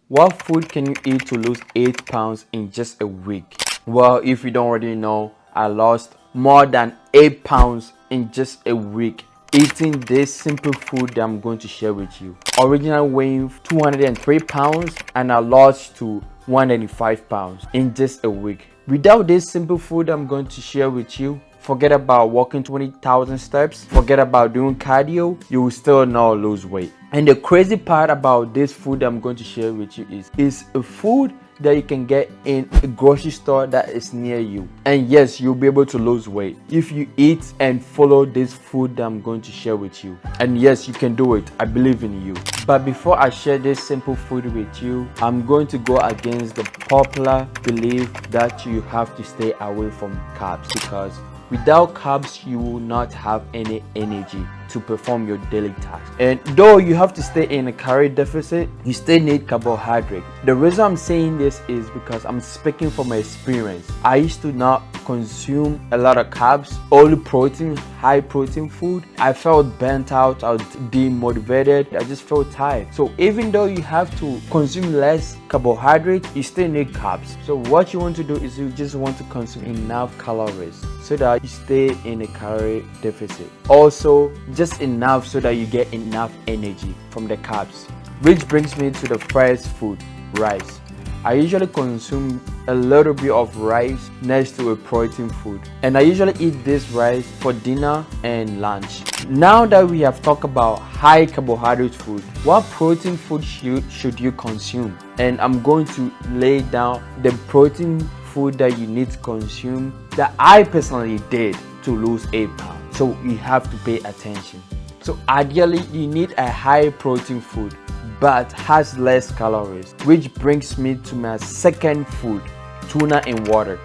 What food can you eat to lose 8 pounds in just a week? Well, if you don't already know, I lost more than 8 pounds in just a week eating this simple food that I'm going to share with you. Originally weighing 203 pounds and I lost to 185 pounds in just a week. Without this simple food I'm going to share with you, forget about walking 20,000 steps, forget about doing cardio, you will still not lose weight. And the crazy part about this food I'm going to share with you is a food that you can get in a grocery store that is near you. And yes, you'll be able to lose weight if you eat and follow this food that I'm going to share with you. And yes, you can do it. I believe in you. But before I share this simple food with you, I'm going to go against the popular belief that you have to stay away from carbs, because without carbs, you will not have any energy to perform your daily tasks. And though you have to stay in a calorie deficit, you still need carbohydrate. The reason I'm saying this is because I'm speaking from my experience. I used to not consume a lot of carbs, only protein, high protein food. I felt burnt out, I was demotivated, I just felt tired. So even though you have to consume less carbohydrate, you still need carbs. So what you want to do is you just want to consume enough calories so that you stay in a calorie deficit. Also, just enough so that you get enough energy from the carbs. Which brings me to the first food, rice. I usually consume a little bit of rice next to a protein food, and I usually eat this rice for dinner and lunch. Now that we have talked about high carbohydrate food, what protein food should you consume? And I'm going to lay down the protein food that you need to consume that I personally did to lose 8 pounds. So you have to pay attention. So ideally, you need a high protein food but has less calories, which brings me to my second food, tuna in water.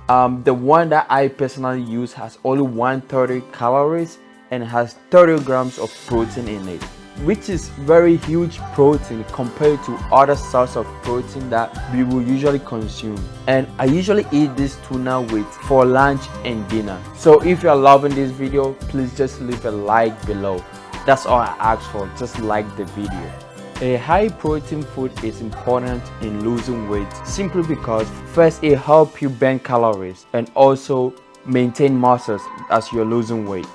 The one that I personally use has only 130 calories and has 30 grams of protein in it, which is very huge protein compared to other sources of protein that we will usually consume. And I usually eat this tuna for lunch and dinner. So if you're loving this video, please just leave a like below. That's all I ask for, just like the video. A high protein food is important in losing weight simply because first, it helps you burn calories and also maintain muscles as you're losing weight.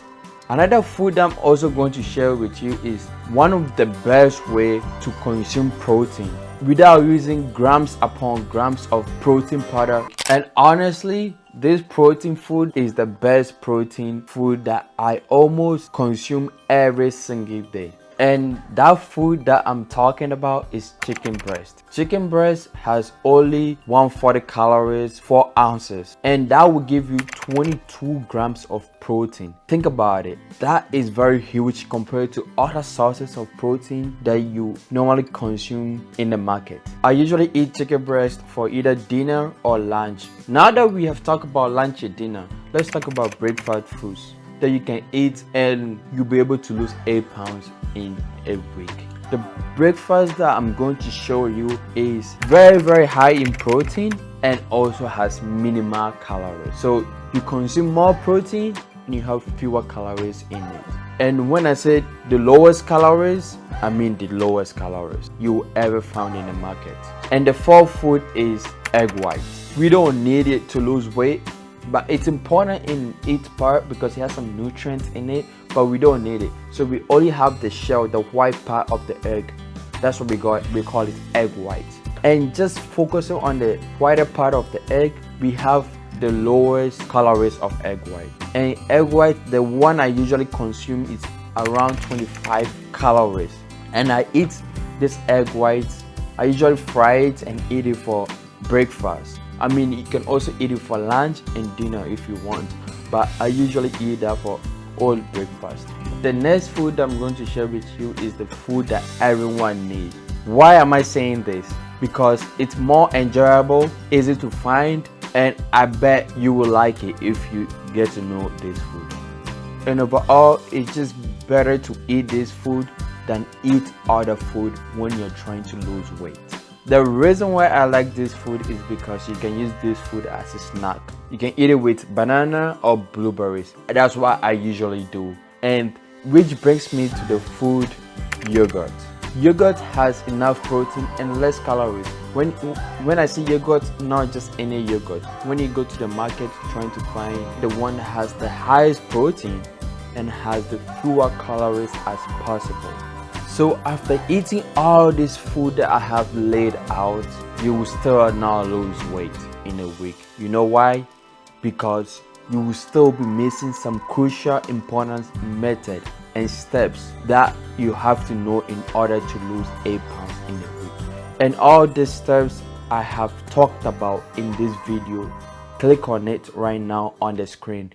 Another food I'm also going to share with you is one of the best way to consume protein without using grams upon grams of protein powder. And honestly, this protein food is the best protein food that I almost consume every single day. And that food that I'm talking about is chicken breast. Chicken breast has only 140 calories, 4 ounces, and that will give you 22 grams of protein. Think about it. That is very huge compared to other sources of protein that you normally consume in the market. I usually eat chicken breast for either dinner or lunch. Now that we have talked about lunch and dinner, let's talk about breakfast foods that you can eat and you'll be able to lose 8 pounds in a week. The breakfast that I'm going to show you is very high in protein and also has minimal calories. So you consume more protein and you have fewer calories in it. And when I say the lowest calories, I mean the lowest calories you ever found in the market. And the fourth food is egg whites. We don't need it to lose weight, but it's important in its part because it has some nutrients in it, but we don't need it. So we only have the shell, the white part of the egg. That's what we call it egg white. And just focusing on the whiter part of the egg, we have the lowest calories of egg white. And egg white, the one I usually consume is around 25 calories. And I eat this egg whites. I usually fry it and eat it for breakfast. I mean, you can also eat it for lunch and dinner if you want, but I usually eat that for all breakfast. The next food I'm going to share with you is the food that everyone needs. Why am I saying this? Because it's more enjoyable, easy to find, and I bet you will like it if you get to know this food. And overall, it's just better to eat this food than eat other food when you're trying to lose weight. The reason why I like this food is because you can use this food as a snack. You can eat it with banana or blueberries. That's what I usually do. And which brings me to the food yogurt. Yogurt has enough protein and less calories. When I say yogurt, not just any yogurt. When you go to the market trying to find the one that has the highest protein and has the fewer calories as possible. So after eating all this food that I have laid out, you will still not lose weight in a week. You know why? Because you will still be missing some crucial important method and steps that you have to know in order to lose 8 pounds in a week. And all these steps I have talked about in this video, click on it right now on the screen